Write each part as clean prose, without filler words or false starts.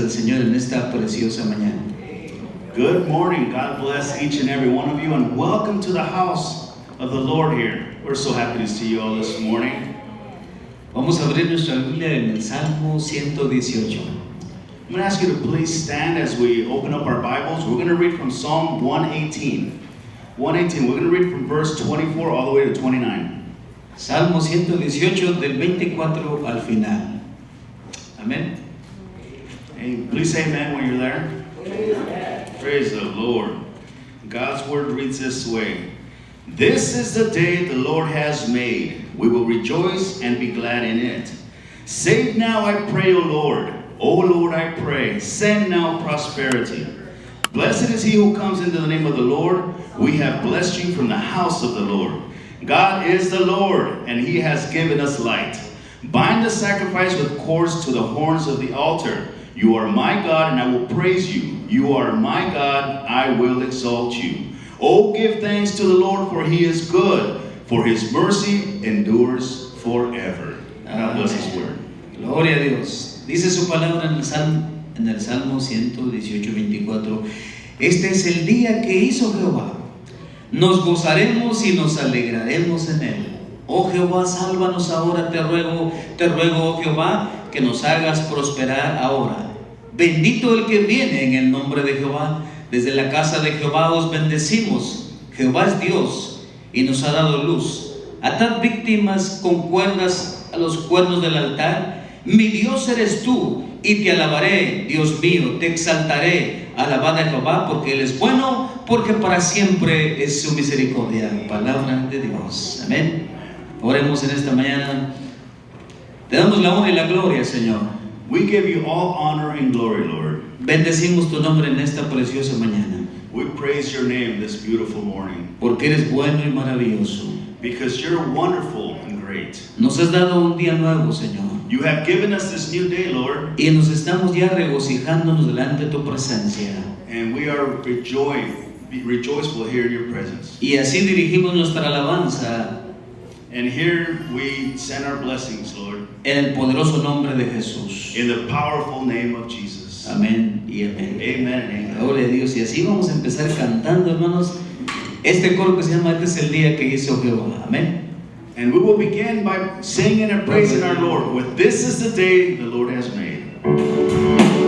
del Señor en esta preciosa mañana. Good morning. God bless each and every one of you, and welcome to the house of the Lord here. We're so happy to see you all this morning. Vamos a abrir nuestra Biblia en el Salmo 118. I'm going to ask you to please stand as we open up our Bibles. We're going to read from Psalm 118. 118. We're going to read from verse 24 all the way to 29. Salmo 118 del 24 al final. Amén. Hey, please say amen when you're there. Amen. Praise the Lord. God's word reads this way. This is the day the Lord has made. We will rejoice and be glad in it. Save now, I pray, O Lord. O Lord, I pray, send now prosperity. Blessed is he who comes into the name of the Lord. We have blessed you from the house of the Lord. God is the Lord, and he has given us light. Bind the sacrifice with cords to the horns of the altar. You are my God, and I will praise you. You are my God, I will exalt you. Oh, give thanks to the Lord, for he is good, for his mercy endures forever. God bless his word. Gloria a Dios. Dice su palabra en el Salmo 118, 24. Este es el día que hizo Jehová. Nos gozaremos y nos alegraremos en él. Oh Jehová, sálvanos ahora, te ruego, oh Jehová, que nos hagas prosperar ahora. Bendito el que viene en el nombre de Jehová. Desde la casa de Jehová os bendecimos. Jehová es Dios y nos ha dado luz. Atad víctimas con cuerdas a los cuernos del altar. Mi Dios eres tú, y te alabaré, Dios mío, te exaltaré. Alabad a Jehová, porque Él es bueno, porque para siempre es su misericordia. Palabra de Dios. Amén. Oremos en esta mañana. Te damos la honra y la gloria, Señor. We give you all honor and glory, Lord. Bendecimos tu nombre en esta preciosa mañana. We praise your name this beautiful morning. Porque eres bueno y maravilloso. Because you're wonderful and great. Nos has dado un día nuevo, Señor. You have given us this new day, Lord. Y nos estamos ya regocijándonos delante de tu presencia. And we are rejoiceful here in your presence. Y así dirigimos nuestra alabanza. And here we send our blessings, Lord. En el poderoso nombre de Jesús. In the powerful name of Jesus. Amén y amén. Amen and amen. Gloria a Dios. Y así vamos a empezar cantando, hermanos, este coro que se llama Este es el día que hizo Jehová. Amén. And we will begin by singing and praising our Lord with This is the day the Lord has made. Rejoice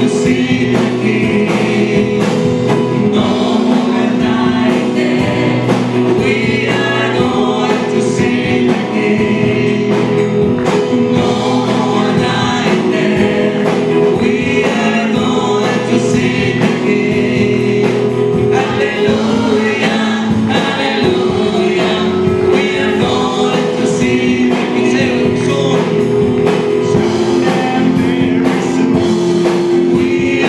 to see the King. No more night there. We are going to see the King. No more night there. We are going to see the King. Hallelujah, hallelujah. We are going to see the King. Say soon. Soon and very soon. We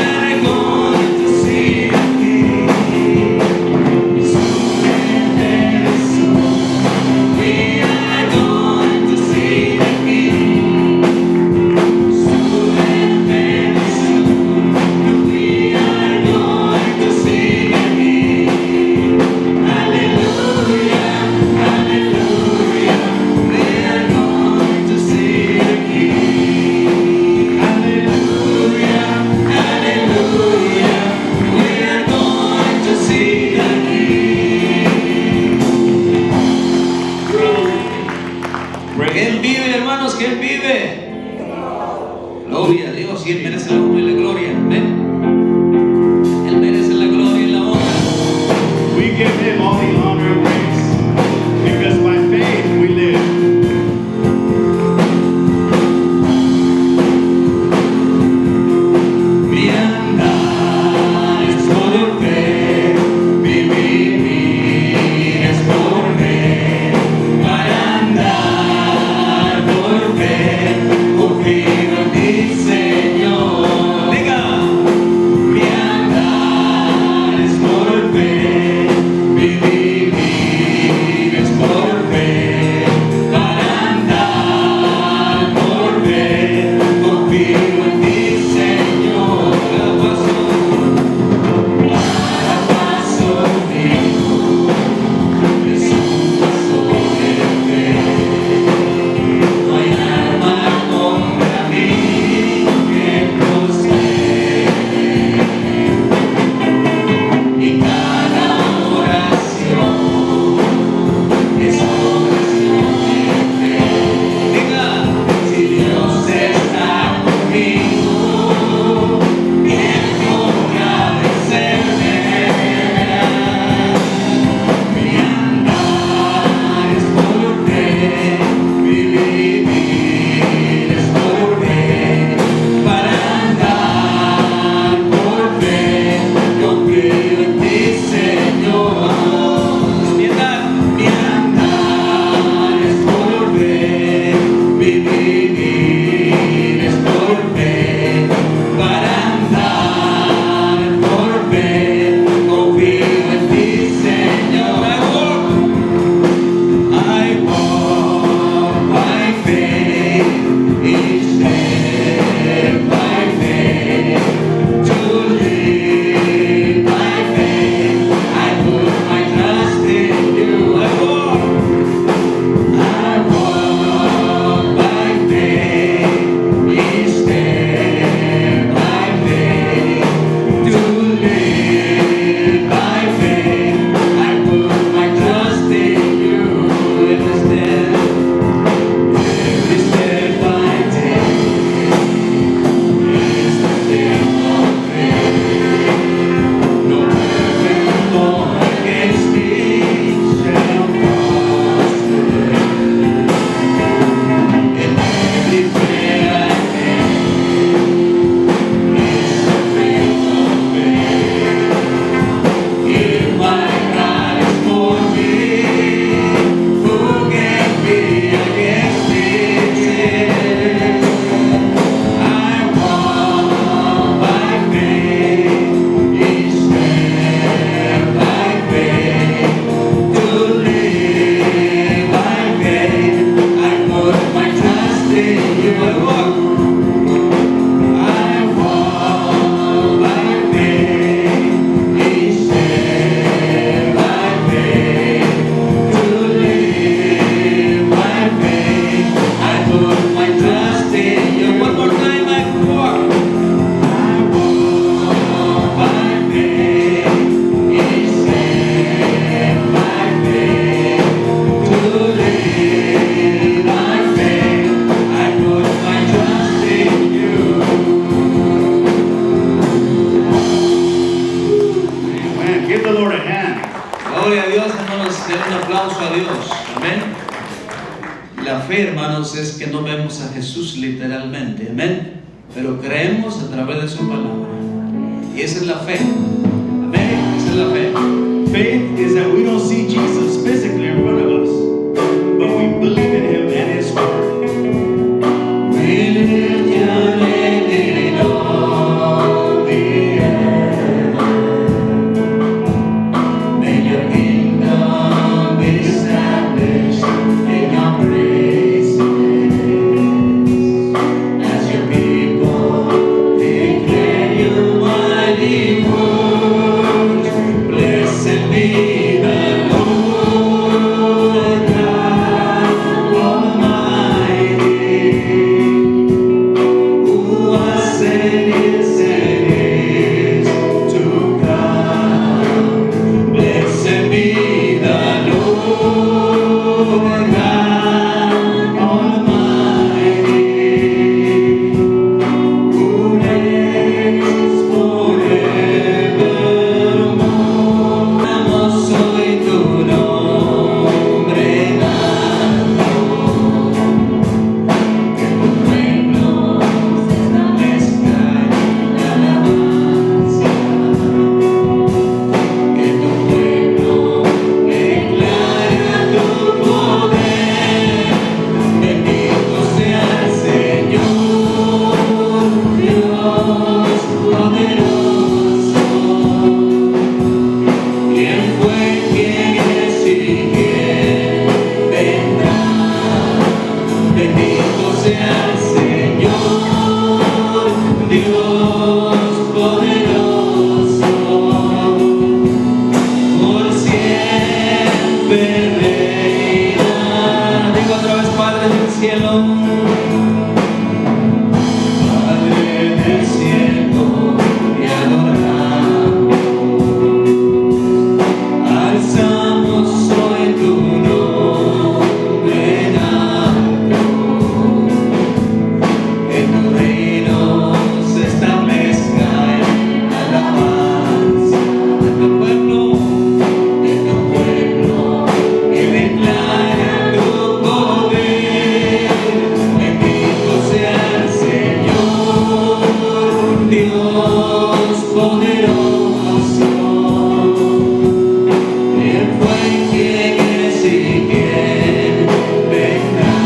a Dios. Amén. La fe, hermanos, es que no vemos a Jesús literalmente. Amén. Pero creemos a través de su palabra. Y esa es la fe. Amén. Esa es la fe. Faith is that we don't see Jesus physically in front of us, but we believe in him and his word. We lift your name in all the earth. May your kingdom be established in our praises. As your people declare your mighty words, blessed be the Lord God Almighty, who was and is to come. Blessed be the Lord God Almighty, who reigns forevermore. Amamos hoy tu nombre, dando que tu reino se establezca en alabanza, que tu pueblo declare tu poder. Bendito sea el Señor, Dios poderoso. ¿Quién fue, quién es y quién vendrá? Bendito sea el Señor, Dios poderoso, por siempre reina. Digo otra vez, Padre del cielo. Padre del cielo, te adoramos. Alzamos hoy tu nombre en alto, que tu reino se establezca en alabanza de tu pueblo, que declare tu poder. Bendito sea el Señor, Dios poderoso. ¿Quién fue, quién es y quién vendrá?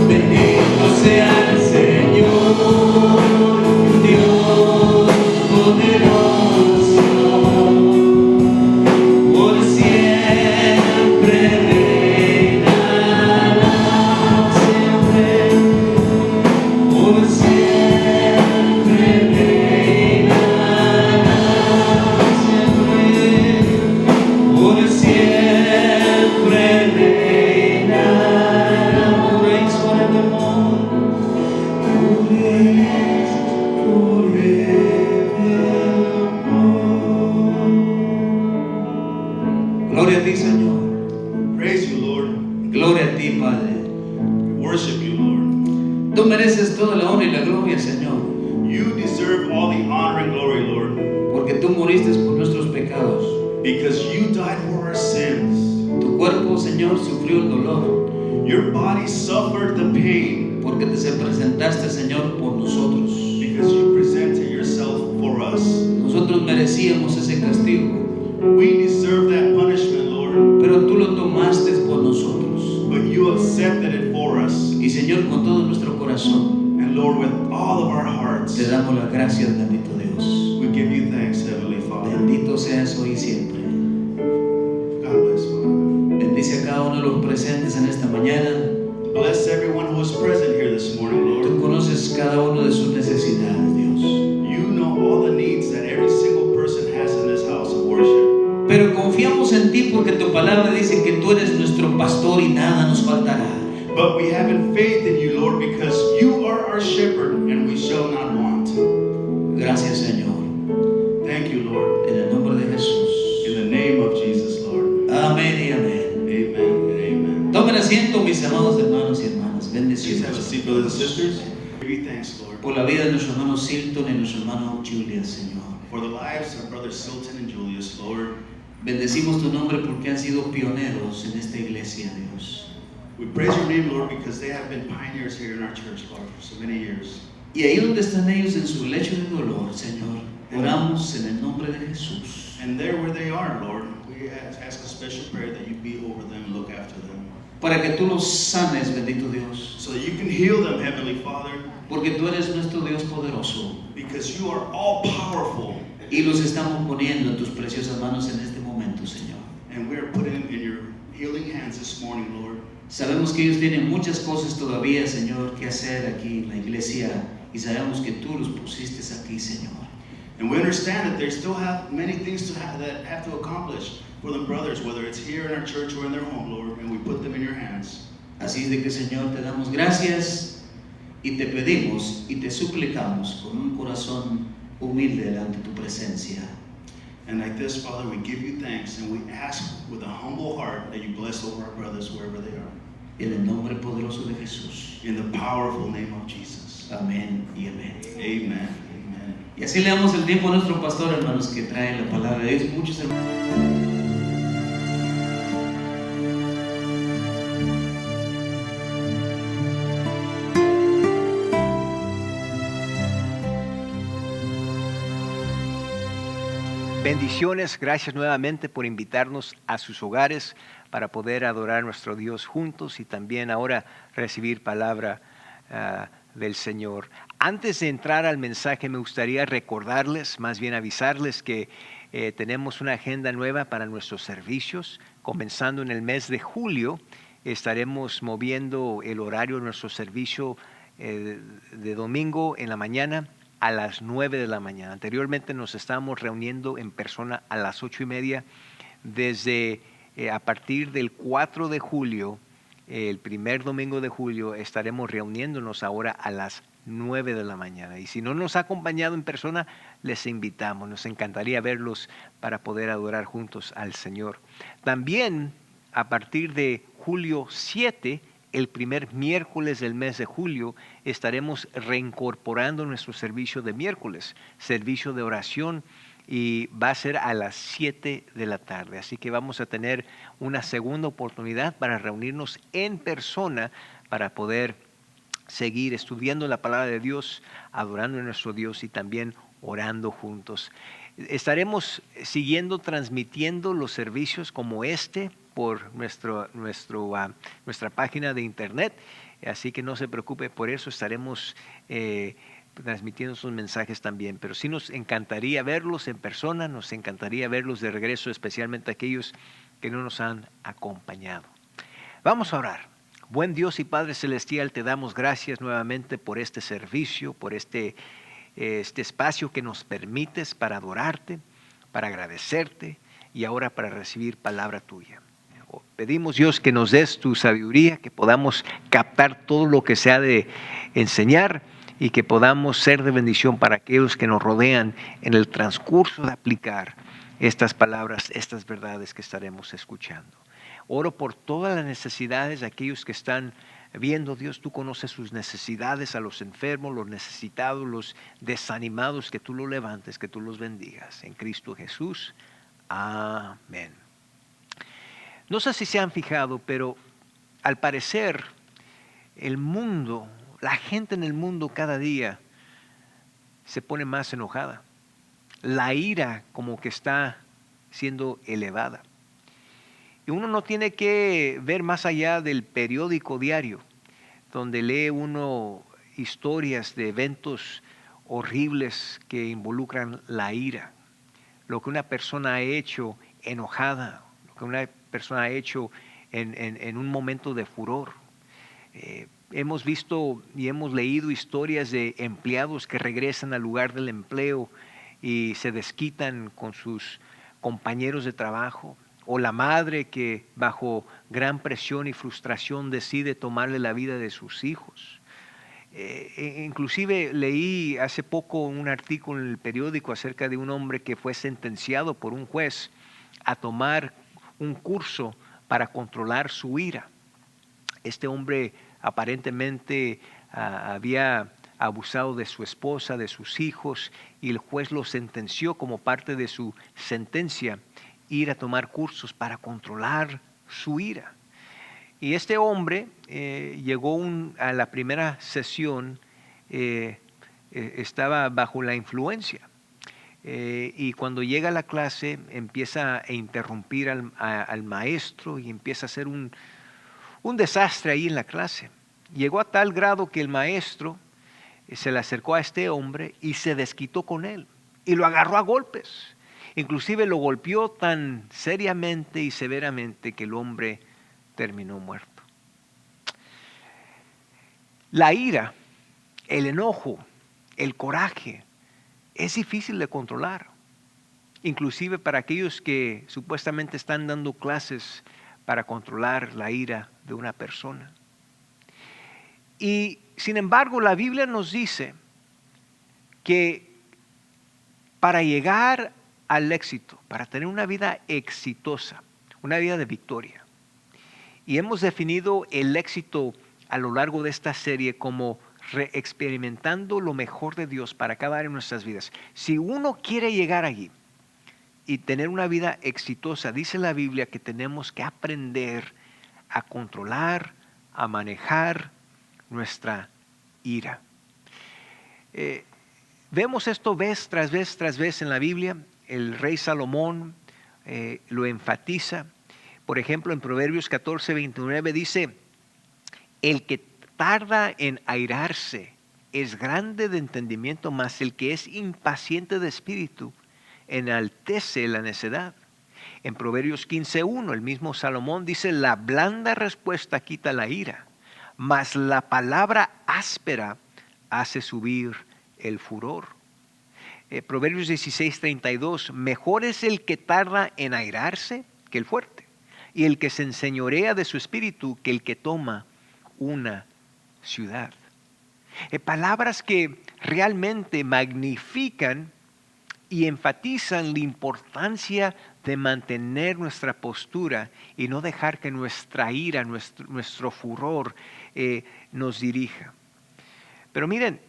Bendito sea el Señor, Dios poderoso, por siempre reinará, siempre, por siempre reinará, siempre, por siempre reinará. Who reigns forevermore, who reigns forevermore. Gloria a ti, Señor. Praise you, Lord. Gloria a ti, Padre. Worship you, Lord. Tú mereces toda la honra y la gloria, Señor, You deserve all the honor and glory, Lord, porque tú moriste por nuestros pecados. because you died for our sins. Tu cuerpo, Señor, sufrió el dolor, Your body suffered the pain porque te presentaste, Señor, por nosotros. because you presented yourself for us. Nosotros merecíamos ese castigo, We deserve that punishment, Lord, pero tú lo tomaste por nosotros. but you accepted it for us. Y, Señor, con todo nuestro corazón, And Lord, with all of our hearts, te damos las gracias, bendito Dios. we give you thanks, Heavenly Father. Bendito seas hoy y siempre. God bless, Father. Bendice a cada uno de los presentes en esta mañana. Bless everyone who is present here this morning, Tú Lord. conoces cada uno de sus necesidades, Dios. You know all the needs that every single person has in this house of worship. Pero confiamos en ti porque tu palabra dice que tú eres nuestro pastor y nada nos faltará. But we have faith in you, Lord, because you are our shepherd and we shall not want. Gracias, Señor. Thank you, Lord. En el nombre de Jesús. In the name of Jesus, Lord. Amén y amén. Amen and amen. Tomen asiento, mis amados hermanos y hermanas. Please have a Bendiciones. seat, brothers and sisters. Give you thanks, Lord, Por la vida de nuestro hermano Silton y nuestro hermano Julia, Señor. for the lives of Brother Silton and Julius, Lord. Bendecimos tu nombre porque han sido pioneros en esta iglesia, Dios. We praise your name, Lord, because they have been pioneers here in our church, Lord, for so many years. Y ahí donde están ellos en su lecho de dolor, Señor, oramos en el nombre de Jesús. And there where they are, Lord, we ask a special prayer that you be over them, look after them. Para que tú los sanes, bendito Dios. So that you can heal them, Heavenly Father. Porque tú eres nuestro Dios poderoso. Because you are all powerful. Y los estamos poniendo en tus preciosas manos en este momento, Señor. And we are putting in your healing hands this morning, Lord. Sabemos que ellos tienen muchas cosas todavía, Señor, que hacer aquí en la iglesia. Y sabemos que tú los pusiste aquí, Señor. And we understand that they still have many things that have to accomplish for them brothers, whether it's here in our church or in their home, Lord, and we put them in your hands. Así es de que, Señor, te damos gracias y te pedimos y te suplicamos con un corazón humilde delante de tu presencia. And like this, Father, we give you thanks and we ask with a humble heart that you bless over our brothers wherever they are. En el nombre poderoso de Jesús. In the powerful name of Jesus. Amén y amén. Amen. Amen. Y así le damos el tiempo a nuestro pastor, hermanos, que trae la palabra de Dios. Muchos hermanos. Bendiciones, gracias nuevamente por invitarnos a sus hogares para poder adorar a nuestro Dios juntos y también ahora recibir palabra del Señor. Antes de entrar al mensaje me gustaría recordarles, más bien avisarles que tenemos una agenda nueva para nuestros servicios. Comenzando en el mes de julio estaremos moviendo el horario de nuestro servicio de domingo en la mañana a las 9 de la mañana. Anteriormente nos estábamos reuniendo en persona a las 8:30. Desde a partir del 4 de julio, el primer domingo de julio, estaremos reuniéndonos ahora a las 9 de la mañana. Y si no nos ha acompañado en persona, les invitamos. Nos encantaría verlos para poder adorar juntos al Señor. También a partir de julio 7, el primer miércoles del mes de julio, estaremos reincorporando nuestro servicio de miércoles, servicio de oración, y va a ser a las 7 de la tarde. Así que vamos a tener una segunda oportunidad para reunirnos en persona para poder seguir estudiando la palabra de Dios, adorando a nuestro Dios y también orando juntos. Estaremos siguiendo transmitiendo los servicios como este por nuestra página de internet, así que no se preocupe por eso, estaremos transmitiendo sus mensajes también, pero sí nos encantaría verlos en persona, nos encantaría verlos de regreso, especialmente aquellos que no nos han acompañado. Vamos a orar. Buen Dios y Padre Celestial, te damos gracias nuevamente por este servicio, por este espacio que nos permites para adorarte, para agradecerte y ahora para recibir palabra tuya. Pedimos, Dios, que nos des tu sabiduría, que podamos captar todo lo que se ha de enseñar y que podamos ser de bendición para aquellos que nos rodean en el transcurso de aplicar estas palabras, estas verdades que estaremos escuchando. Oro por todas las necesidades de aquellos que están viendo, Dios, tú conoces sus necesidades, a los enfermos, los necesitados, los desanimados, que tú los levantes, que tú los bendigas. En Cristo Jesús. Amén. No sé si se han fijado, pero al parecer el mundo, la gente en el mundo cada día se pone más enojada. La ira como que está siendo elevada. Y uno no tiene que ver más allá del periódico diario, donde lee uno historias de eventos horribles que involucran la ira. Lo que una persona ha hecho enojada, lo que una persona ha hecho en un momento de furor. Hemos visto y hemos leído historias de empleados que regresan al lugar del empleo y se desquitan con sus compañeros de trabajo. O la madre que bajo gran presión y frustración decide tomarle la vida de sus hijos. Inclusive leí hace poco un artículo en el periódico acerca de un hombre que fue sentenciado por un juez a tomar un curso para controlar su ira. Este hombre aparentemente había abusado de su esposa, de sus hijos, y el juez lo sentenció como parte de su sentencia. ir a tomar cursos para controlar su ira. Y este hombre llegó a la primera sesión, estaba bajo la influencia. Y cuando llega a la clase empieza a interrumpir al maestro y empieza a hacer un desastre ahí en la clase. Llegó a tal grado que el maestro se le acercó a este hombre y se desquitó con él y lo agarró a golpes. Inclusive lo golpeó tan seriamente y severamente que el hombre terminó muerto. La ira, el enojo, el coraje es difícil de controlar, inclusive para aquellos que supuestamente están dando clases para controlar la ira de una persona. Y sin embargo, la Biblia nos dice que para llegar al éxito, para tener una vida exitosa, una vida de victoria, y hemos definido el éxito a lo largo de esta serie como experimentando lo mejor de Dios para cada área de nuestras vidas. Si uno quiere llegar allí y tener una vida exitosa, dice la Biblia que tenemos que aprender a controlar, a manejar nuestra ira. Vemos esto vez tras vez tras vez en la Biblia. El rey Salomón lo enfatiza. Por ejemplo, en Proverbios 14:29 dice: el que tarda en airarse es grande de entendimiento, mas el que es impaciente de espíritu enaltece la necedad. En Proverbios 15:1 el mismo Salomón dice: la blanda respuesta quita la ira, mas la palabra áspera hace subir el furor. Proverbios 16:32, mejor es el que tarda en airarse que el fuerte, y el que se enseñorea de su espíritu que el que toma una ciudad. Palabras que realmente magnifican y enfatizan la importancia de mantener nuestra postura y no dejar que nuestra ira, nuestro furor nos dirija. Pero miren,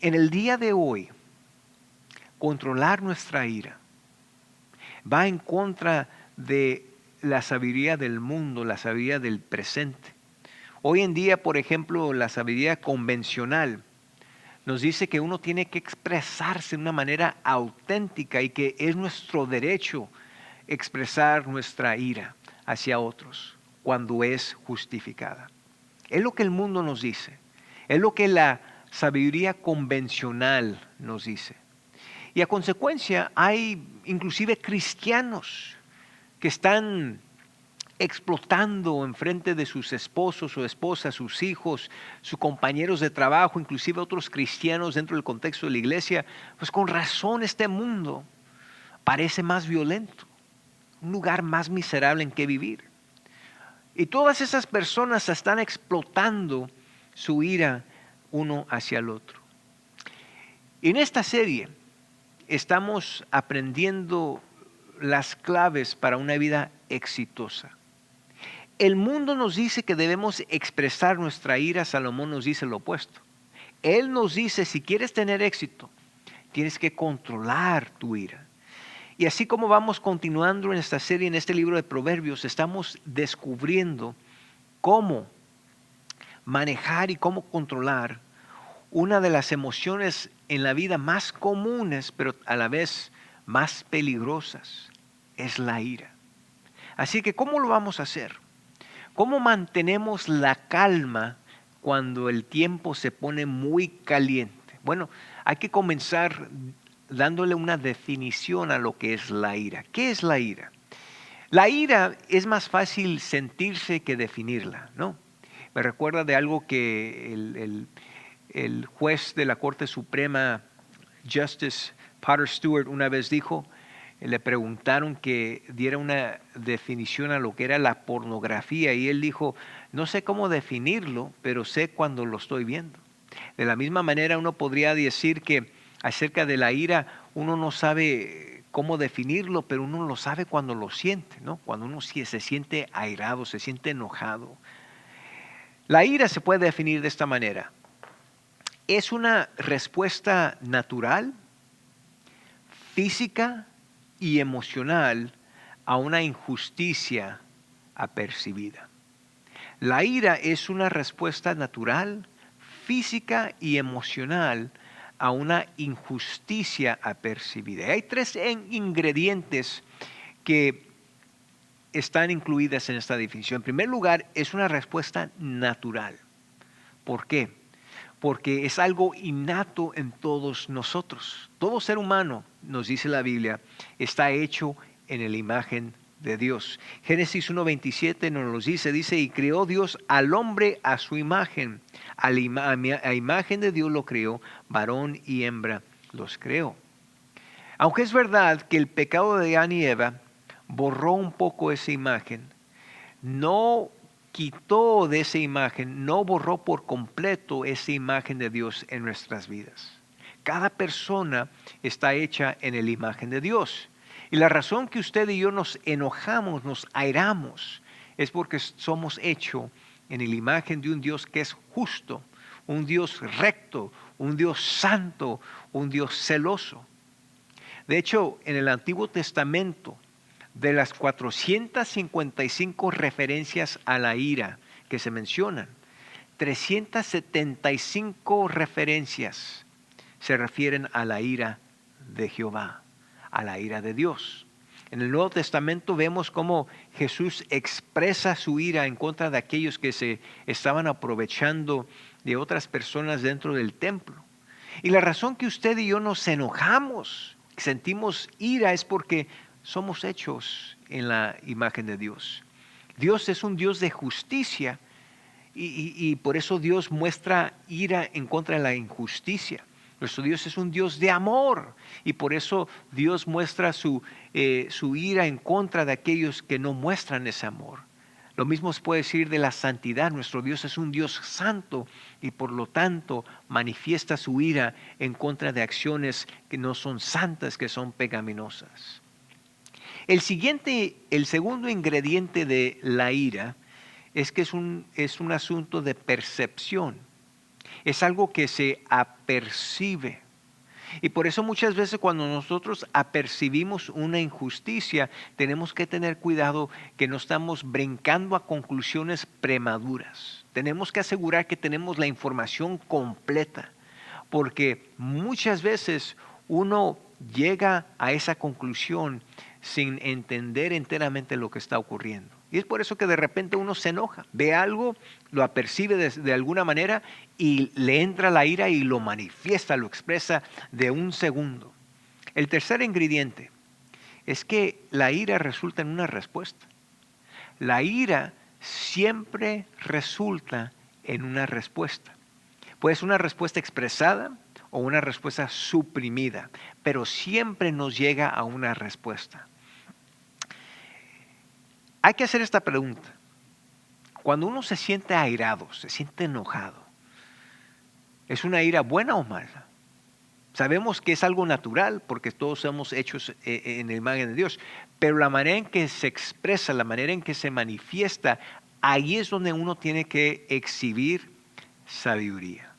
en el día de hoy, controlar nuestra ira va en contra de la sabiduría del mundo, la sabiduría del presente. Hoy en día, por ejemplo, la sabiduría convencional nos dice que uno tiene que expresarse de una manera auténtica y que es nuestro derecho expresar nuestra ira hacia otros cuando es justificada. Es lo que el mundo nos dice, es lo que la sabiduría convencional nos dice. Y a consecuencia hay inclusive cristianos que están explotando en frente de sus esposos o esposas, sus hijos, sus compañeros de trabajo, inclusive otros cristianos dentro del contexto de la iglesia. Pues con razón este mundo parece más violento, un lugar más miserable en que vivir. Y todas esas personas están explotando su ira uno hacia el otro. Y en esta serie estamos aprendiendo las claves para una vida exitosa. El mundo nos dice que debemos expresar nuestra ira. Salomón nos dice lo opuesto. Él nos dice, si quieres tener éxito, tienes que controlar tu ira. Y así como vamos continuando en esta serie, en este libro de Proverbios, estamos descubriendo cómo manejar y cómo controlar una de las emociones en la vida más comunes, pero a la vez más peligrosas, es la ira. Así que, ¿cómo lo vamos a hacer? ¿Cómo mantenemos la calma cuando el tiempo se pone muy caliente? Bueno, hay que comenzar dándole una definición a lo que es la ira. ¿Qué es la ira? La ira es más fácil sentirse que definirla, ¿no? Me recuerda de algo que el juez de la Corte Suprema, Justice Potter Stewart, una vez dijo. Le preguntaron que diera una definición a lo que era la pornografía y él dijo: no sé cómo definirlo, pero sé cuando lo estoy viendo. De la misma manera uno podría decir que acerca de la ira uno no sabe cómo definirlo, pero uno lo sabe cuando lo siente, ¿no? Cuando uno se siente airado, se siente enojado. La ira se puede definir de esta manera: es una respuesta natural, física y emocional a una injusticia apercibida. La ira es una respuesta natural, física y emocional a una injusticia apercibida. Hay tres ingredientes que están incluidas en esta definición. En primer lugar, es una respuesta natural. ¿Por qué? Porque es algo innato en todos nosotros. Todo ser humano, nos dice la Biblia, está hecho en la imagen de Dios. Génesis 1:27 nos lo dice, y creó Dios al hombre a su imagen. A imagen de Dios lo creó, varón y hembra los creó. Aunque es verdad que el pecado de Adán y Eva borró un poco esa imagen, no quitó de esa imagen, no borró por completo esa imagen de Dios en nuestras vidas. Cada persona está hecha en la imagen de Dios. Y la razón que usted y yo nos enojamos, nos airamos, es porque somos hechos en la imagen de un Dios que es justo, un Dios recto, un Dios santo, un Dios celoso. De hecho, en el Antiguo Testamento, de las 455 referencias a la ira que se mencionan, 375 referencias se refieren a la ira de Jehová, a la ira de Dios. En el Nuevo Testamento vemos cómo Jesús expresa su ira en contra de aquellos que se estaban aprovechando de otras personas dentro del templo. Y la razón que usted y yo nos enojamos, sentimos ira, es porque somos hechos en la imagen de Dios. Dios es un Dios de justicia y por eso Dios muestra ira en contra de la injusticia. Nuestro Dios es un Dios de amor y por eso Dios muestra su ira en contra de aquellos que no muestran ese amor. Lo mismo se puede decir de la santidad. Nuestro Dios es un Dios santo y por lo tanto manifiesta su ira en contra de acciones que no son santas, que son pecaminosas. El segundo ingrediente de la ira es que es un asunto de percepción. Es algo que se apercibe. Y por eso muchas veces cuando nosotros apercibimos una injusticia, tenemos que tener cuidado que no estamos brincando a conclusiones premaduras. Tenemos que asegurar que tenemos la información completa, porque muchas veces uno llega a esa conclusión sin entender enteramente lo que está ocurriendo. Y es por eso que de repente uno se enoja, ve algo, lo apercibe de alguna manera y le entra la ira y lo manifiesta, lo expresa de un segundo. El tercer ingrediente es que la ira resulta en una respuesta. La ira siempre resulta en una respuesta. Puede ser una respuesta expresada o una respuesta suprimida, pero siempre nos llega a una respuesta. Hay que hacer esta pregunta. Cuando uno se siente airado, se siente enojado, ¿es una ira buena o mala? Sabemos que es algo natural porque todos somos hechos en la imagen de Dios, pero la manera en que se expresa, la manera en que se manifiesta, ahí es donde uno tiene que exhibir sabiduría.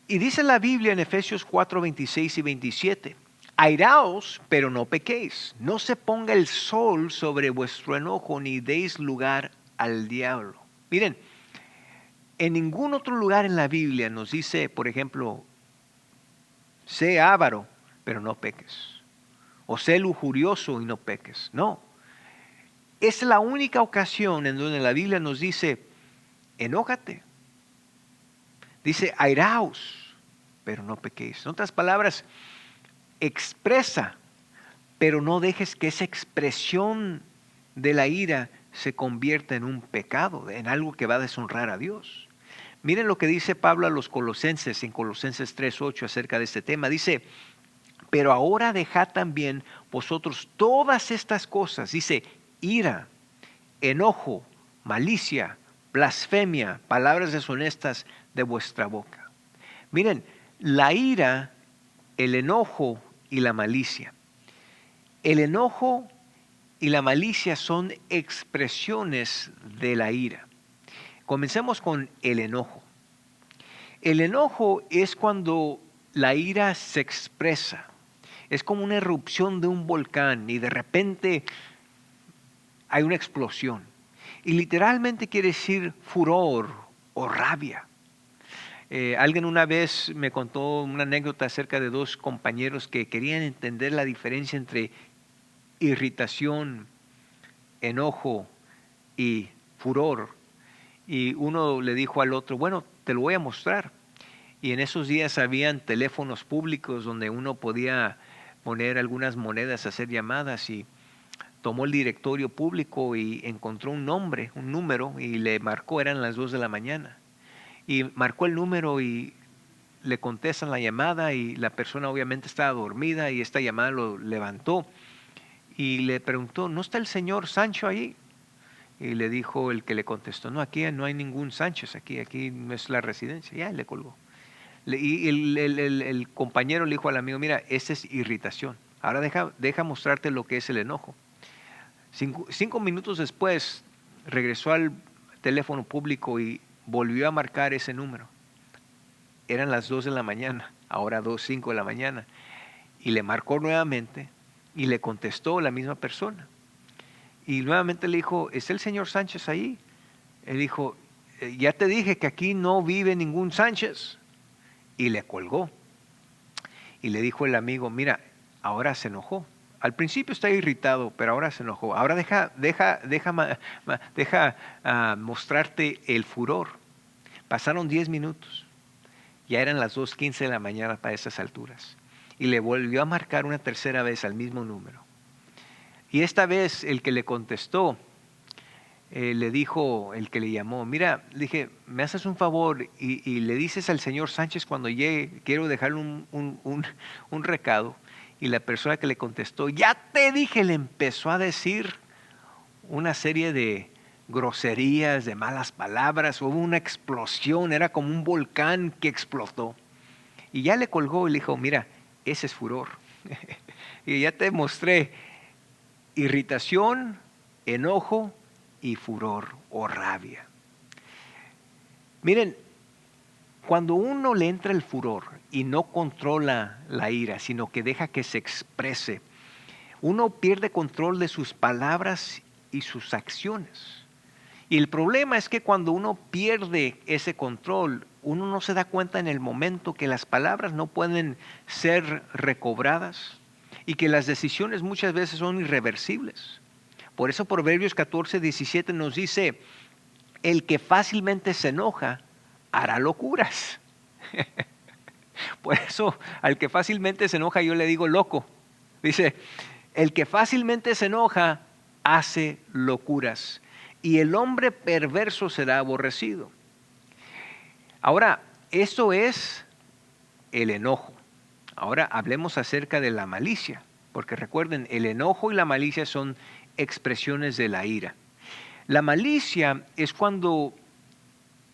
Y dice la Biblia en Efesios 4, 26 y 27, airaos, pero no pequéis, no se ponga el sol sobre vuestro enojo, ni deis lugar al diablo. Miren, en ningún otro lugar en la Biblia nos dice, por ejemplo, sé avaro, pero no peques. O sé lujurioso y no peques. No. Es la única ocasión en donde la Biblia nos dice, enójate. Dice, airaos, pero no pequéis. En otras palabras, expresa, pero no dejes que esa expresión de la ira se convierta en un pecado, en algo que va a deshonrar a Dios. Miren lo que dice Pablo a los Colosenses en Colosenses 3:8 acerca de este tema. Dice, pero ahora dejad también vosotros todas estas cosas. Dice, ira, enojo, malicia, blasfemia, palabras deshonestas de vuestra boca. Miren, la ira, el enojo y la malicia. El enojo y la malicia son expresiones de la ira. Comencemos con el enojo. El enojo es cuando la ira se expresa. Es como una erupción de un volcán y de repente hay una explosión. Y literalmente quiere decir furor o rabia. Alguien una vez me contó una anécdota acerca de dos compañeros que querían entender la diferencia entre irritación, enojo y furor. Y uno le dijo al otro, bueno, te lo voy a mostrar. Y en esos días habían teléfonos públicos donde uno podía poner algunas monedas, hacer llamadas, y tomó el directorio público y encontró un nombre, un número, y le marcó, eran las 2 de la mañana. Y marcó el número y le contestan la llamada y la persona obviamente estaba dormida y esta llamada lo levantó y le preguntó, ¿no está el señor Sancho ahí? Y le dijo el que le contestó, no, aquí no hay ningún Sánchez, aquí no es la residencia. Ya, le colgó. Y el compañero le dijo al amigo, mira, esa es irritación. Ahora deja mostrarte lo que es el enojo. 5 minutos después regresó al teléfono público y volvió a marcar ese número. Eran las 2 de la mañana, ahora 2:05 de la mañana. Y le marcó nuevamente y le contestó la misma persona. Y nuevamente le dijo, ¿está el señor Sánchez ahí? Él dijo, ya te dije que aquí no vive ningún Sánchez. Y le colgó. Y le dijo el amigo, mira, ahora se enojó. Al principio está irritado, pero ahora se enojó. Ahora deja mostrarte el furor. Pasaron 10 minutos. Ya eran las 2:15 de la mañana para esas alturas. Y le volvió a marcar una tercera vez al mismo número. Y esta vez el que le contestó, le dijo el que le llamó, mira, le dije, me haces un favor y le dices al señor Sánchez cuando llegue, quiero dejarle un recado. Y la persona que le contestó, ya te dije, le empezó a decir una serie de groserías, de malas palabras. Hubo una explosión, era como un volcán que explotó. Y ya le colgó y le dijo, mira, ese es furor. Y ya te mostré irritación, enojo y furor o rabia. Miren, cuando uno le entra el furor y no controla la ira, sino que deja que se exprese, uno pierde control de sus palabras y sus acciones. Y el problema es que cuando uno pierde ese control, uno no se da cuenta en el momento que las palabras no pueden ser recobradas y que las decisiones muchas veces son irreversibles. Por eso Proverbios 14:17 nos dice, el que fácilmente se enoja hará locuras. Por eso al que fácilmente se enoja yo le digo loco. Dice, el que fácilmente se enoja hace locuras y el hombre perverso será aborrecido. Ahora, eso es el enojo. Ahora hablemos acerca de la malicia, porque recuerden, el enojo y la malicia son expresiones de la ira. La malicia es cuando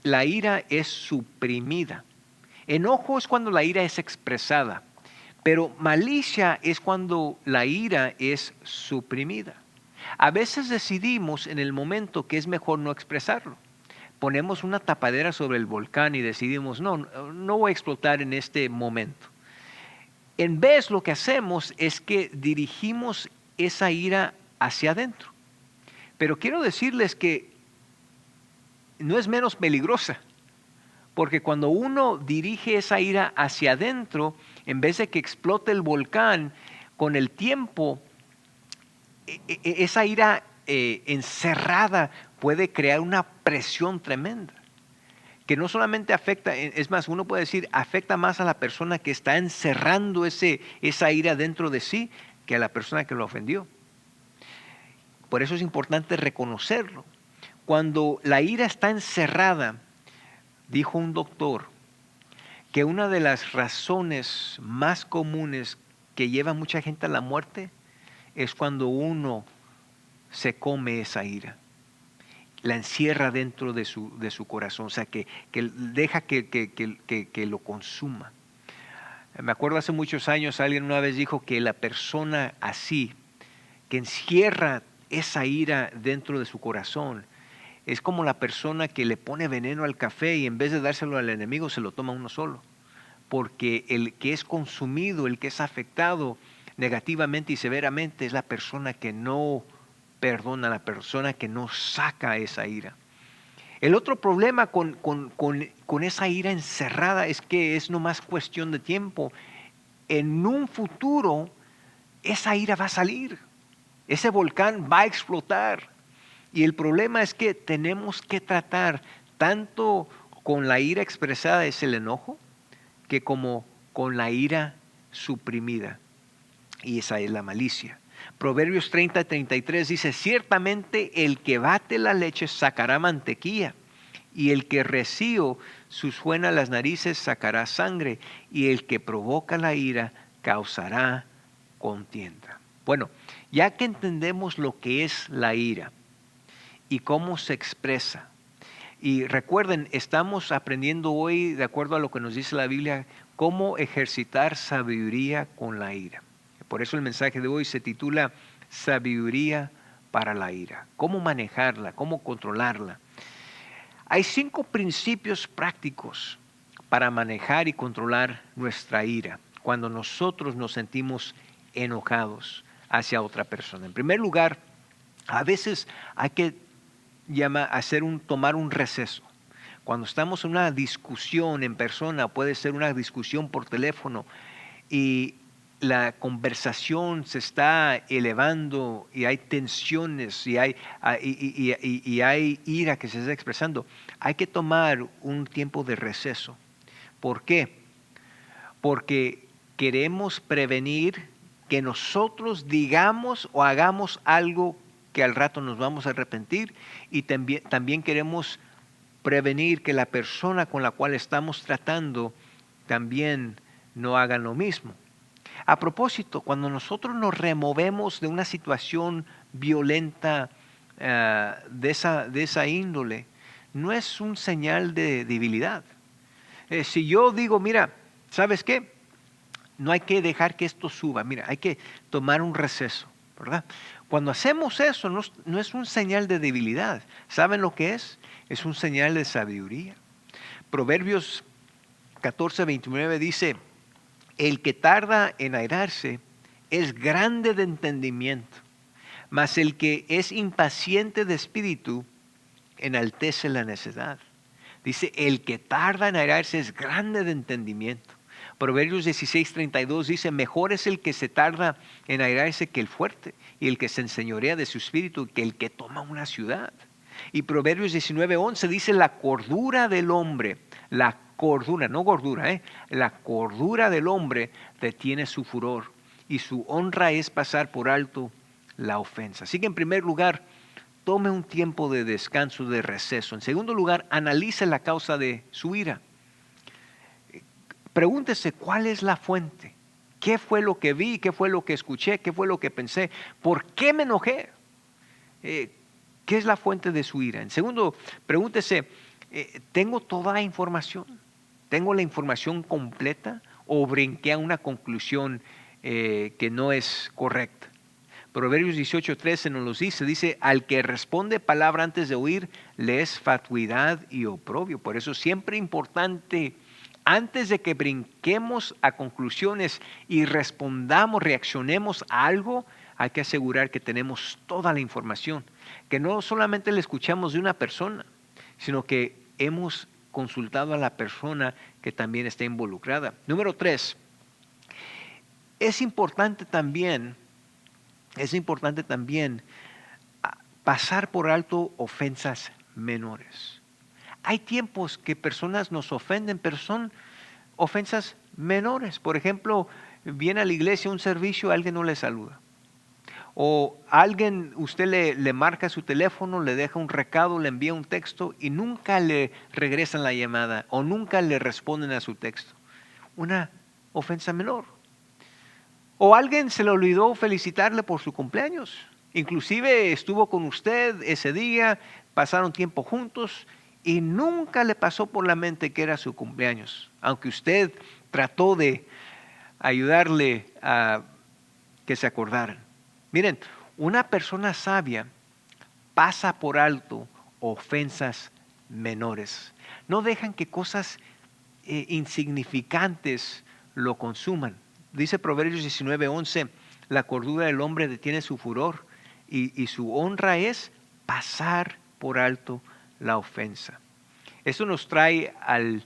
la ira es suprimida. Enojo es cuando la ira es expresada, pero malicia es cuando la ira es suprimida. A veces decidimos en el momento que es mejor no expresarlo. Ponemos una tapadera sobre el volcán y decidimos, no voy a explotar en este momento. En vez lo que hacemos es que dirigimos esa ira hacia adentro. Pero quiero decirles que no es menos peligrosa, porque cuando uno dirige esa ira hacia adentro, en vez de que explote el volcán, con el tiempo, esa ira encerrada puede crear una presión tremenda, que no solamente afecta, es más, uno puede decir, afecta más a la persona que está encerrando esa ira dentro de sí que a la persona que lo ofendió. Por eso es importante reconocerlo. Cuando la ira está encerrada, dijo un doctor que una de las razones más comunes que lleva a mucha gente a la muerte es cuando uno se come esa ira, la encierra dentro de su corazón, o sea, que deja que lo consuma. Me acuerdo hace muchos años alguien una vez dijo que la persona así, que encierra esa ira dentro de su corazón, es como la persona que le pone veneno al café y en vez de dárselo al enemigo se lo toma uno solo. Porque el que es consumido, el que es afectado, negativamente y severamente es la persona que no perdona, la persona que no saca esa ira. El otro problema con esa ira encerrada es que es nomás cuestión de tiempo. En un futuro, esa ira va a salir. Ese volcán va a explotar. Y el problema es que tenemos que tratar tanto con la ira expresada, es el enojo, que como con la ira suprimida. Y esa es la malicia. Proverbios 30:33 dice, ciertamente el que bate la leche sacará mantequilla, y el que recibe suena las narices sacará sangre, y el que provoca la ira causará contienda. Bueno, ya que entendemos lo que es la ira y cómo se expresa, y recuerden, estamos aprendiendo hoy, de acuerdo a lo que nos dice la Biblia, cómo ejercitar sabiduría con la ira. Por eso el mensaje de hoy se titula Sabiduría para la ira. Cómo manejarla, cómo controlarla. Hay 5 principios prácticos para manejar y controlar nuestra ira cuando nosotros nos sentimos enojados hacia otra persona. En primer lugar, a veces hay que tomar un receso. Cuando estamos en una discusión en persona, puede ser una discusión por teléfono y la conversación se está elevando y hay tensiones y hay ira que se está expresando, hay que tomar un tiempo de receso. ¿Por qué? Porque queremos prevenir que nosotros digamos o hagamos algo que al rato nos vamos a arrepentir, y también queremos prevenir que la persona con la cual estamos tratando también no haga lo mismo. A propósito, cuando nosotros nos removemos de una situación violenta de esa índole, no es un señal de debilidad. Si yo digo, mira, ¿sabes qué? No hay que dejar que esto suba, mira, hay que tomar un receso, ¿verdad? Cuando hacemos eso, no es un señal de debilidad. ¿Saben lo que es? Es un señal de sabiduría. Proverbios 14:29 dice, el que tarda en airarse es grande de entendimiento, mas el que es impaciente de espíritu enaltece la necedad. Dice, el que tarda en airarse es grande de entendimiento. Proverbios 16:32 dice, mejor es el que se tarda en airarse que el fuerte, y el que se enseñorea de su espíritu que el que toma una ciudad. Y Proverbios 19:11 dice, la cordura del hombre, la cordura, no gordura, la cordura del hombre detiene su furor, y su honra es pasar por alto la ofensa. Así que en primer lugar, tome un tiempo de descanso, de receso. En segundo lugar, analice la causa de su ira. Pregúntese cuál es la fuente. ¿Qué fue lo que vi? ¿Qué fue lo que escuché? ¿Qué fue lo que pensé? ¿Por qué me enojé? ¿Qué es la fuente de su ira? En segundo, pregúntese, ¿tengo toda la información? ¿Tengo la información completa o brinqué a una conclusión que no es correcta? Proverbios 18:13 nos lo dice, al que responde palabra antes de oír, le es fatuidad y oprobio. Por eso siempre importante, antes de que brinquemos a conclusiones y reaccionemos a algo, hay que asegurar que tenemos toda la información, que no solamente le escuchamos de una persona, sino que hemos consultado a la persona que también está involucrada. Número 3, es importante también pasar por alto ofensas menores. Hay tiempos que personas nos ofenden, pero son ofensas menores. Por ejemplo, viene a la iglesia un servicio, alguien no le saluda. O alguien, usted le marca su teléfono, le deja un recado, le envía un texto y nunca le regresan la llamada o nunca le responden a su texto. Una ofensa menor. O alguien se le olvidó felicitarle por su cumpleaños. Inclusive estuvo con usted ese día, pasaron tiempo juntos y nunca le pasó por la mente que era su cumpleaños, aunque usted trató de ayudarle a que se acordaran. Miren, una persona sabia pasa por alto ofensas menores. No dejan que cosas insignificantes lo consuman. Dice Proverbios 19:11, La cordura del hombre detiene su furor y su honra es pasar por alto la ofensa. Eso nos trae al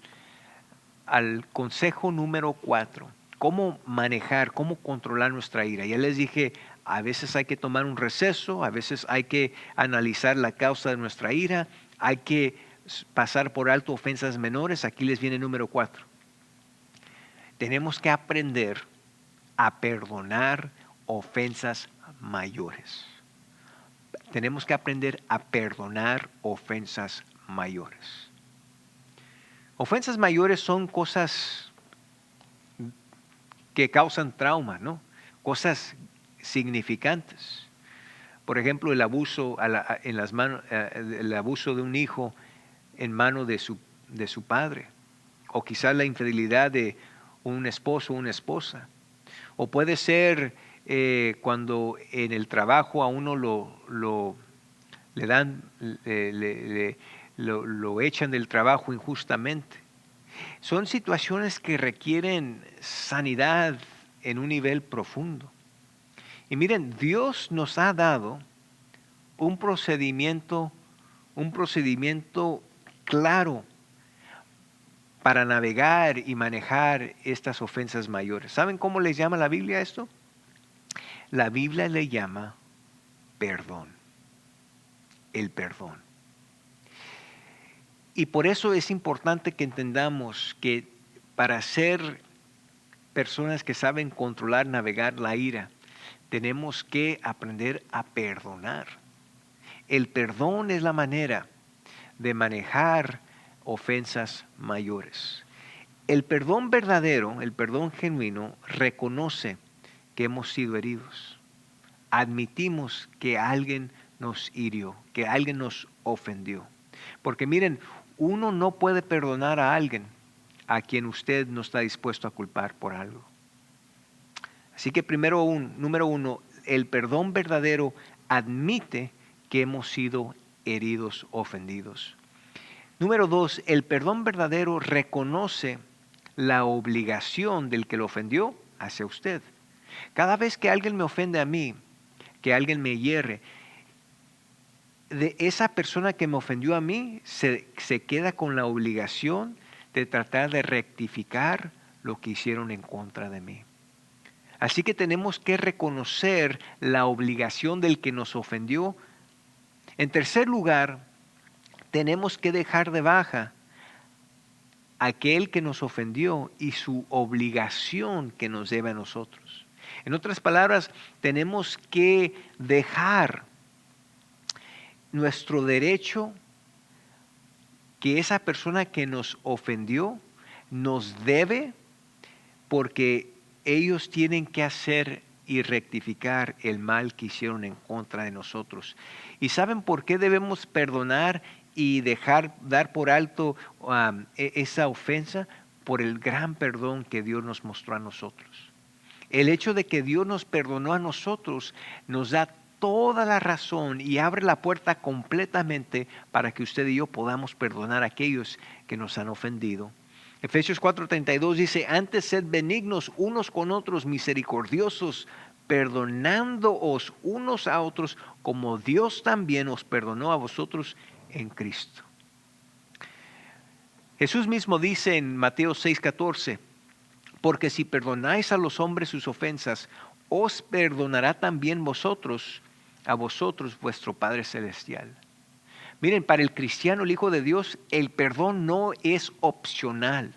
consejo número 4. Cómo manejar, cómo controlar nuestra ira. Ya les dije, a veces hay que tomar un receso, a veces hay que analizar la causa de nuestra ira, hay que pasar por alto ofensas menores. Aquí les viene número 4. Tenemos que aprender a perdonar ofensas mayores. Tenemos que aprender a perdonar ofensas mayores. Ofensas mayores son cosas que causan trauma, ¿no? Cosas significantes. Por ejemplo, el abuso el abuso de un hijo en mano de su padre, o quizás la infidelidad de un esposo o una esposa. O puede ser cuando en el trabajo a uno lo echan del trabajo injustamente. Son situaciones que requieren sanidad en un nivel profundo. Y miren, Dios nos ha dado un procedimiento claro para navegar y manejar estas ofensas mayores. ¿Saben cómo les llama la Biblia esto? La Biblia le llama perdón. El perdón. Y por eso es importante que entendamos que para ser personas que saben controlar, navegar la ira, tenemos que aprender a perdonar. El perdón es la manera de manejar ofensas mayores. El perdón verdadero, el perdón genuino, reconoce que hemos sido heridos. Admitimos que alguien nos hirió, que alguien nos ofendió. Porque miren, uno no puede perdonar a alguien a quien usted no está dispuesto a culpar por algo. Así que número uno, el perdón verdadero admite que hemos sido heridos, ofendidos. Número 2, el perdón verdadero reconoce la obligación del que lo ofendió hacia usted. Cada vez que alguien me ofende a mí, que alguien me hiere, de esa persona que me ofendió a mí se queda con la obligación de tratar de rectificar lo que hicieron en contra de mí. Así que tenemos que reconocer la obligación del que nos ofendió. En tercer lugar, tenemos que dejar de baja aquel que nos ofendió y su obligación que nos debe a nosotros. En otras palabras, tenemos que dejar nuestro derecho que esa persona que nos ofendió nos debe, porque ellos tienen que hacer y rectificar el mal que hicieron en contra de nosotros. ¿Y saben por qué debemos perdonar y dar por alto esa ofensa? Por el gran perdón que Dios nos mostró a nosotros. El hecho de que Dios nos perdonó a nosotros nos da toda la razón y abre la puerta completamente para que usted y yo podamos perdonar a aquellos que nos han ofendido. Efesios 4:32 dice, antes sed benignos unos con otros, misericordiosos, perdonándoos unos a otros, como Dios también os perdonó a vosotros en Cristo. Jesús mismo dice en Mateo 6:14, porque si perdonáis a los hombres sus ofensas, os perdonará también a vosotros vuestro Padre Celestial. Miren, para el cristiano, el Hijo de Dios, el perdón no es opcional.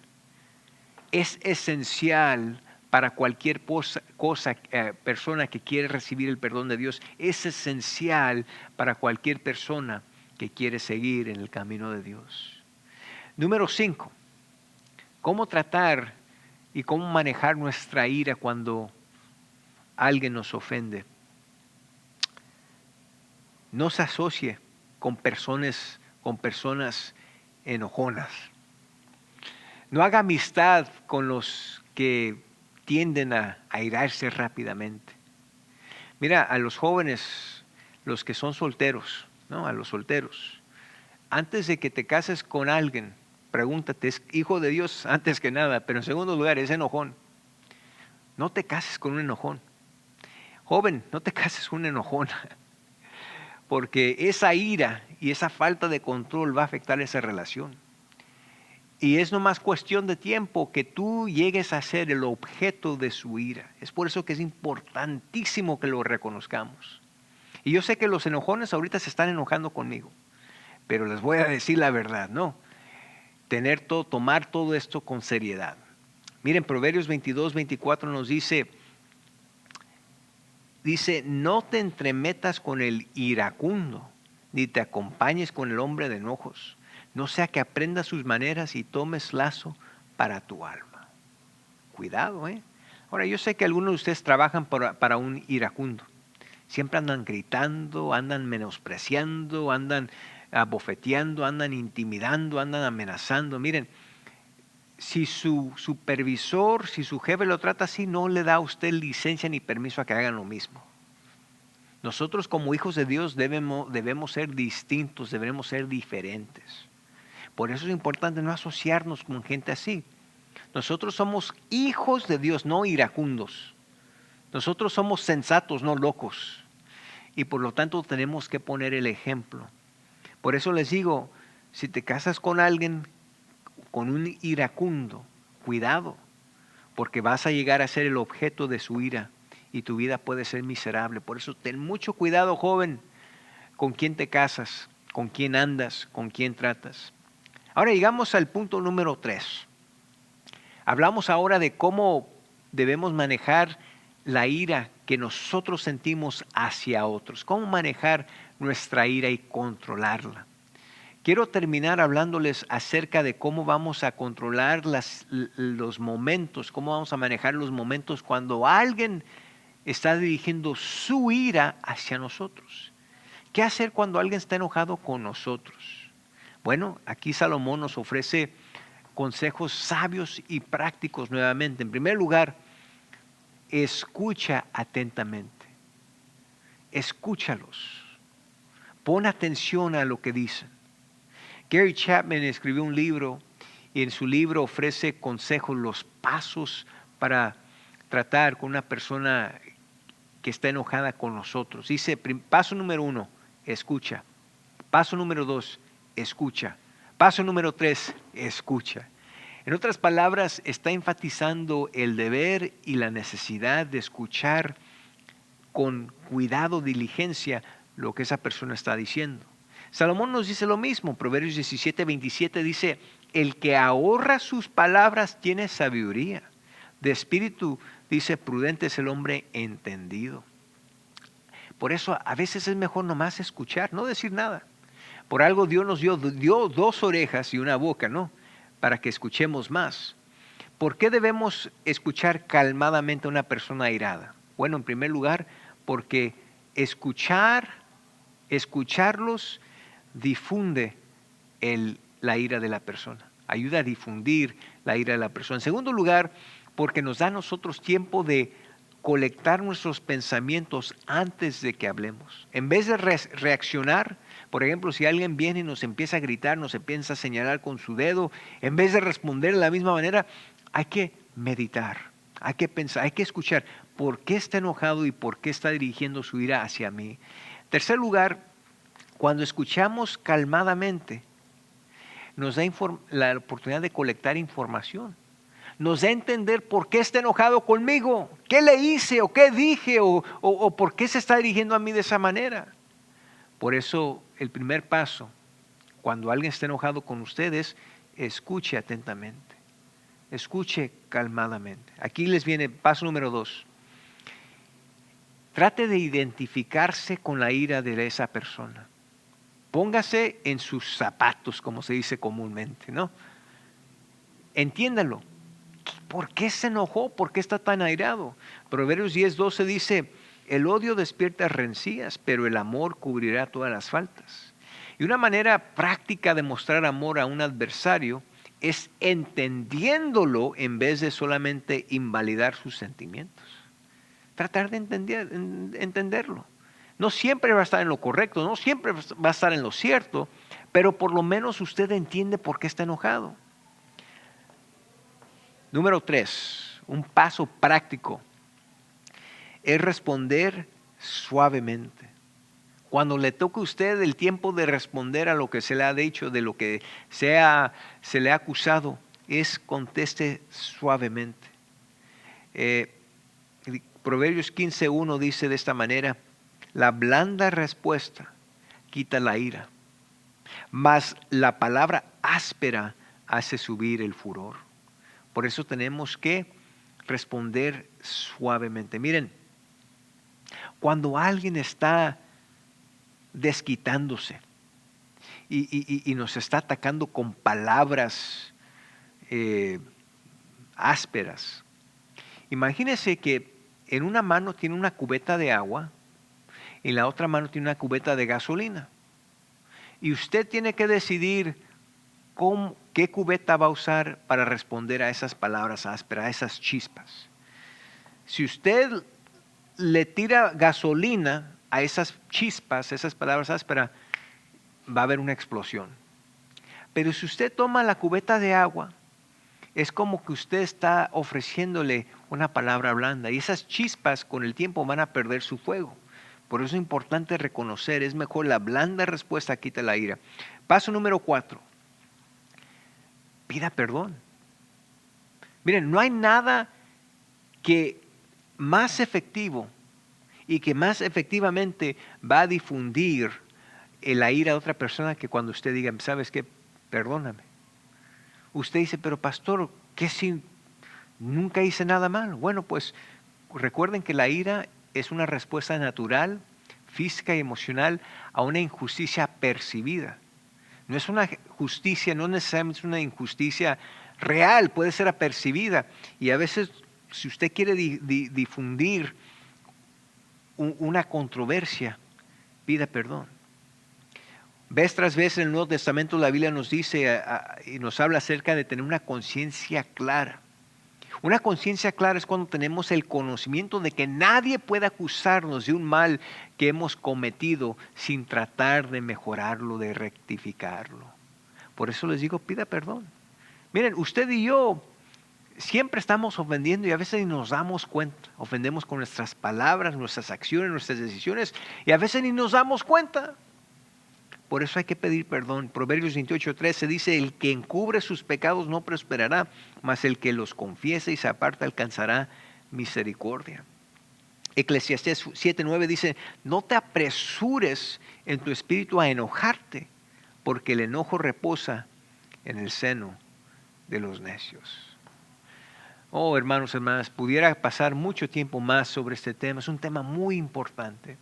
Es esencial para cualquier persona que quiere recibir el perdón de Dios. Es esencial para cualquier persona que quiere seguir en el camino de Dios. Número 5. ¿Cómo tratar y cómo manejar nuestra ira cuando alguien nos ofende? No se asocie con personas enojonas. No haga amistad con los que tienden a airarse rápidamente. Mira, a los jóvenes, los que son solteros, ¿no? A los solteros, antes de que te cases con alguien, pregúntate, ¿es hijo de Dios antes que nada? Pero en segundo lugar, ¿es enojón? No te cases con un enojón. Joven, no te cases con una enojona, porque esa ira y esa falta de control va a afectar esa relación. Y es nomás cuestión de tiempo que tú llegues a ser el objeto de su ira. Es por eso que es importantísimo que lo reconozcamos. Y yo sé que los enojones ahorita se están enojando conmigo, pero les voy a decir la verdad, ¿no? Tomar todo esto con seriedad. Miren, Proverbios 22-24 nos dice, no te entremetas con el iracundo, ni te acompañes con el hombre de enojos. No sea que aprendas sus maneras y tomes lazo para tu alma. Cuidado, ¿eh? Ahora, yo sé que algunos de ustedes trabajan para un iracundo. Siempre andan gritando, andan menospreciando, andan abofeteando, andan intimidando, andan amenazando. Miren, si su supervisor, si su jefe lo trata así, no le da a usted licencia ni permiso a que hagan lo mismo. Nosotros como hijos de Dios debemos ser distintos, debemos ser diferentes. Por eso es importante no asociarnos con gente así. Nosotros somos hijos de Dios, no iracundos. Nosotros somos sensatos, no locos. Y por lo tanto tenemos que poner el ejemplo. Por eso les digo, si te casas con alguien, con un iracundo, cuidado, porque vas a llegar a ser el objeto de su ira y tu vida puede ser miserable. Por eso ten mucho cuidado, joven, con quién te casas, con quién andas, con quién tratas. Ahora llegamos al punto número 3. Hablamos ahora de cómo debemos manejar la ira que nosotros sentimos hacia otros. Cómo manejar nuestra ira y controlarla. Quiero terminar hablándoles acerca de cómo vamos a controlar los momentos, cómo vamos a manejar los momentos cuando alguien está dirigiendo su ira hacia nosotros. ¿Qué hacer cuando alguien está enojado con nosotros? Bueno, aquí Salomón nos ofrece consejos sabios y prácticos nuevamente. En primer lugar, escucha atentamente. Escúchalos. Pon atención a lo que dicen. Gary Chapman escribió un libro y en su libro ofrece consejos, los pasos para tratar con una persona que está enojada con nosotros. Dice, paso número 1, escucha. Paso número 2, escucha. Paso número 3, escucha. En otras palabras, está enfatizando el deber y la necesidad de escuchar con cuidado, diligencia, lo que esa persona está diciendo. Salomón nos dice lo mismo. Proverbios 17-27 dice, el que ahorra sus palabras tiene sabiduría. De espíritu, dice, prudente es el hombre entendido. Por eso a veces es mejor nomás escuchar, no decir nada. Por algo Dios nos dio 2 orejas y una boca, ¿no? Para que escuchemos más. ¿Por qué debemos escuchar calmadamente a una persona airada? Bueno, en primer lugar, porque escucharlos difunde la ira de la persona. Ayuda a difundir la ira de la persona. En segundo lugar, porque nos da a nosotros tiempo de colectar nuestros pensamientos antes de que hablemos. En vez de reaccionar, por ejemplo, si alguien viene y nos empieza a gritar, nos empieza a señalar con su dedo, en vez de responder de la misma manera, hay que meditar, hay que pensar, hay que escuchar por qué está enojado y por qué está dirigiendo su ira hacia mí. En tercer lugar, cuando escuchamos calmadamente, nos da la oportunidad de colectar información. Nos da a entender por qué está enojado conmigo, qué le hice o qué dije o por qué se está dirigiendo a mí de esa manera. Por eso el primer paso, cuando alguien está enojado con ustedes, escuche atentamente, escuche calmadamente. Aquí les viene paso número 2. Trate de identificarse con la ira de esa persona. Póngase en sus zapatos, como se dice comúnmente, ¿no? Entiéndalo. ¿Por qué se enojó? ¿Por qué está tan airado? Proverbios 10:12 dice, el odio despierta rencillas, pero el amor cubrirá todas las faltas. Y una manera práctica de mostrar amor a un adversario es entendiéndolo en vez de solamente invalidar sus sentimientos. Tratar de entenderlo. No siempre va a estar en lo correcto, no siempre va a estar en lo cierto, pero por lo menos usted entiende por qué está enojado. Número 3, un paso práctico. es responder suavemente. Cuando le toque a usted el tiempo de responder a lo que se le ha dicho, de lo que se le ha acusado, conteste suavemente. Proverbios 15:1 dice de esta manera: la blanda respuesta quita la ira, mas la palabra áspera hace subir el furor. Por eso tenemos que responder suavemente. Miren, cuando alguien está desquitándose y nos está atacando con palabras ásperas, imagínese que en una mano tiene una cubeta de agua y en la otra mano tiene una cubeta de gasolina. Y usted tiene que decidir qué cubeta va a usar para responder a esas palabras ásperas, a esas chispas. Si usted le tira gasolina a esas chispas, esas palabras ásperas, va a haber una explosión. Pero si usted toma la cubeta de agua, es como que usted está ofreciéndole una palabra blanda y esas chispas con el tiempo van a perder su fuego. Por eso es importante reconocer, es mejor la blanda respuesta quita la ira. Paso número 4. Pida perdón. Miren, no hay nada que más efectivo y que más efectivamente va a difundir la ira de otra persona que cuando usted diga, ¿sabes qué? Perdóname. Usted dice, pero pastor, ¿qué si nunca hice nada malo? Bueno, pues recuerden que la ira es una respuesta natural, física y emocional a una injusticia percibida. No es una justicia, no necesariamente es una injusticia real, puede ser apercibida. Y a veces, si usted quiere difundir una controversia, pida perdón. Vez tras vez en el Nuevo Testamento la Biblia nos dice y nos habla acerca de tener una conciencia clara. Una conciencia clara es cuando tenemos el conocimiento de que nadie puede acusarnos de un mal que hemos cometido sin tratar de mejorarlo, de rectificarlo. Por eso les digo, pida perdón. Miren, usted y yo siempre estamos ofendiendo y a veces ni nos damos cuenta. Ofendemos con nuestras palabras, nuestras acciones, nuestras decisiones y a veces ni nos damos cuenta. Por eso hay que pedir perdón. Proverbios 28:13 dice, el que encubre sus pecados no prosperará, mas el que los confiese y se aparta alcanzará misericordia. Eclesiastés 7:9 dice, no te apresures en tu espíritu a enojarte, porque el enojo reposa en el seno de los necios. Oh, hermanos, hermanas, pudiera pasar mucho tiempo más sobre este tema. Es un tema muy importante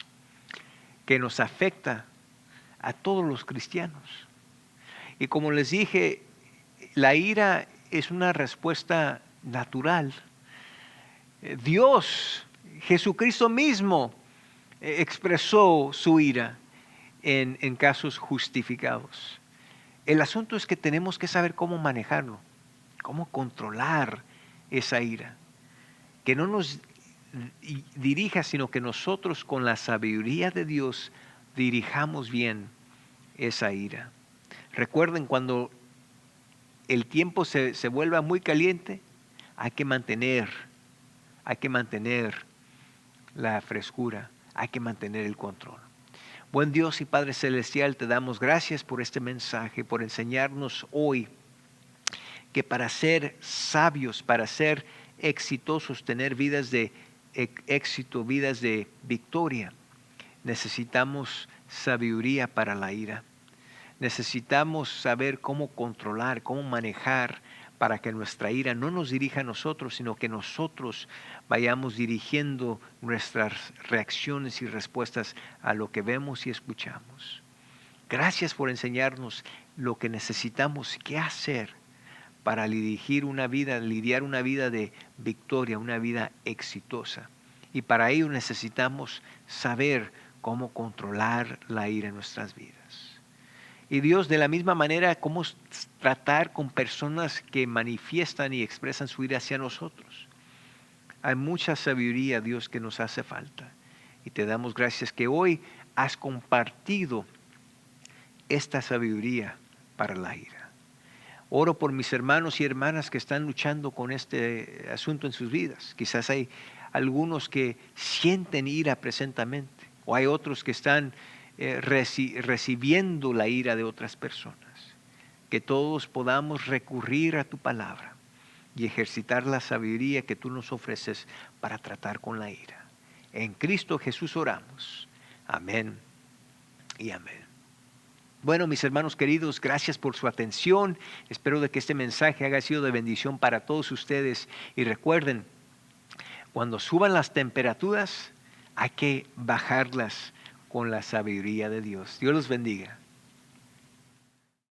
que nos afecta a todos los cristianos. Y como les dije, la ira es una respuesta natural. Dios, Jesucristo mismo, expresó su ira en casos justificados. El asunto es que tenemos que saber cómo manejarlo, cómo controlar esa ira. Que no nos dirija, sino que nosotros con la sabiduría de Dios dirijamos bien esa ira. Recuerden, cuando el tiempo se vuelva muy caliente, hay que mantener la frescura, hay que mantener el control. Buen Dios y Padre Celestial, te damos gracias por este mensaje, por enseñarnos hoy que para ser sabios, para ser exitosos, tener vidas de éxito, vidas de victoria, necesitamos sabiduría para la ira. Necesitamos saber cómo controlar, cómo manejar para que nuestra ira no nos dirija a nosotros, sino que nosotros vayamos dirigiendo nuestras reacciones y respuestas a lo que vemos y escuchamos. Gracias por enseñarnos lo que necesitamos, qué hacer para lidiar una vida de victoria, una vida exitosa. Y para ello necesitamos saber cómo controlar la ira en nuestras vidas. Y Dios, de la misma manera, cómo tratar con personas que manifiestan y expresan su ira hacia nosotros. Hay mucha sabiduría, Dios, que nos hace falta. Y te damos gracias que hoy has compartido esta sabiduría para la ira. Oro por mis hermanos y hermanas que están luchando con este asunto en sus vidas. Quizás hay algunos que sienten ira presentemente, o hay otros que están recibiendo la ira de otras personas. Que todos podamos recurrir a tu palabra y ejercitar la sabiduría que tú nos ofreces para tratar con la ira. En Cristo Jesús oramos. Amén y amén. Bueno, mis hermanos queridos, gracias por su atención. Espero de que este mensaje haya sido de bendición para todos ustedes. Y recuerden, cuando suban las temperaturas, hay que bajarlas con la sabiduría de Dios. Dios los bendiga.